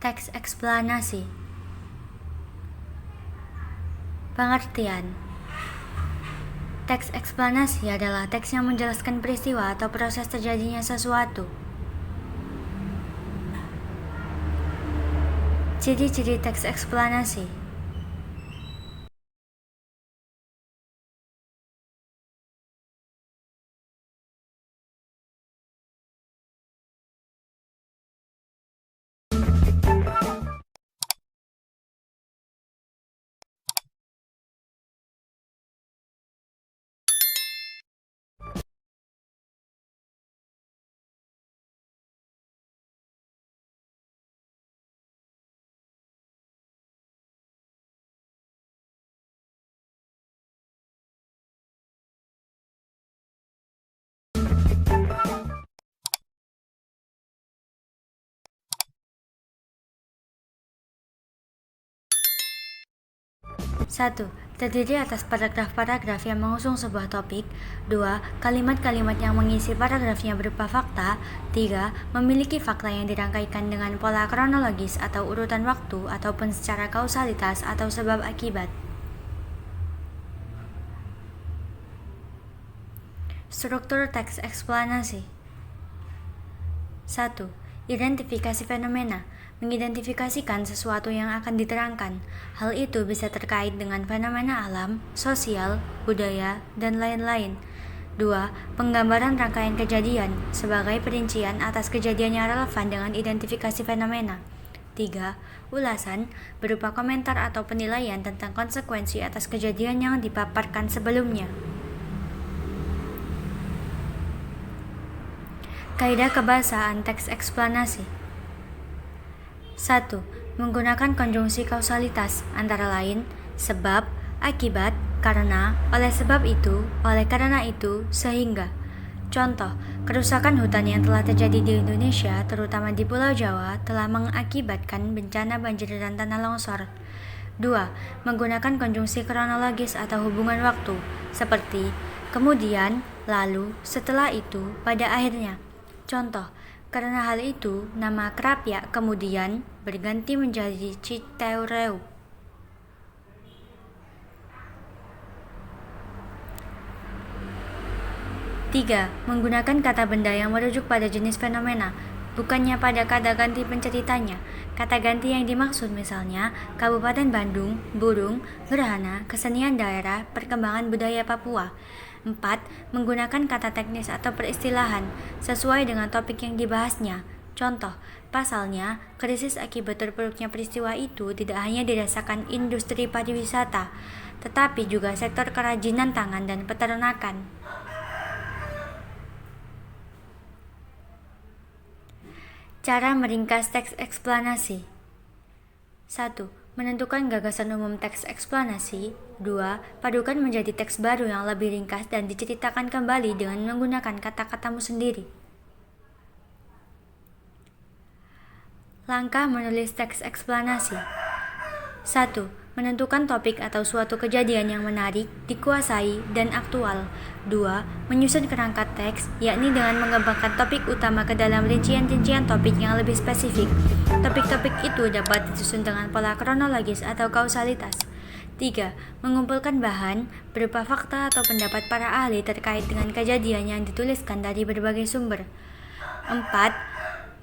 Teks eksplanasi. Pengertian. Teks eksplanasi adalah teks yang menjelaskan peristiwa atau proses terjadinya sesuatu. Ciri-ciri teks eksplanasi. Satu, terdiri atas paragraf-paragraf yang mengusung sebuah topik. 2. Kalimat-kalimat yang mengisi paragrafnya berupa fakta. 3. Memiliki fakta yang dirangkaikan dengan pola kronologis atau urutan waktu ataupun secara kausalitas atau sebab akibat. Struktur teks eksplanasi. 1. Identifikasi fenomena. Mengidentifikasikan sesuatu yang akan diterangkan. Hal itu bisa terkait dengan fenomena alam, sosial, budaya, dan lain-lain. 2. Penggambaran rangkaian kejadian sebagai perincian atas kejadian yang relevan dengan identifikasi fenomena. 3. Ulasan berupa komentar atau penilaian tentang konsekuensi atas kejadian yang dipaparkan sebelumnya. Kaidah kebahasaan teks eksplanasi. 1. Menggunakan konjungsi kausalitas, antara lain sebab, akibat, karena, oleh sebab itu, oleh karena itu, sehingga. Contoh, kerusakan hutan yang telah terjadi di Indonesia, terutama di Pulau Jawa, telah mengakibatkan bencana banjir dan tanah longsor. 2. Menggunakan konjungsi kronologis atau hubungan waktu, seperti kemudian, lalu, setelah itu, pada akhirnya. Contoh, karena hal itu, nama Krapyak kemudian berganti menjadi Citeureup. 3. Menggunakan kata benda yang merujuk pada jenis fenomena, bukannya pada kata ganti penceritanya. Kata ganti yang dimaksud misalnya Kabupaten Bandung, burung, gerhana, kesenian daerah, perkembangan budaya Papua. 4. Menggunakan kata teknis atau peristilahan sesuai dengan topik yang dibahasnya. Contoh, pasalnya, krisis akibat terpuruknya peristiwa itu tidak hanya dirasakan industri pariwisata, tetapi juga sektor kerajinan tangan dan peternakan. Cara meringkas teks eksplanasi. 1. Menentukan gagasan umum teks eksplanasi. 2. Padukan menjadi teks baru yang lebih ringkas dan diceritakan kembali dengan menggunakan kata-katamu sendiri. Langkah menulis teks eksplanasi. 1. Menentukan topik atau suatu kejadian yang menarik, dikuasai, dan aktual. 2. Menyusun kerangka teks, yakni dengan mengembangkan topik utama ke dalam rincian-rincian topik yang lebih spesifik. Topik-topik itu dapat disusun dengan pola kronologis atau kausalitas. 3. Mengumpulkan bahan berupa fakta atau pendapat para ahli terkait dengan kejadian yang dituliskan dari berbagai sumber. 4.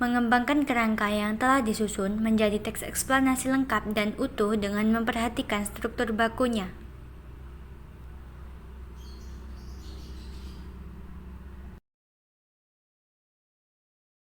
Mengembangkan kerangka yang telah disusun menjadi teks eksplanasi lengkap dan utuh dengan memperhatikan struktur bakunya.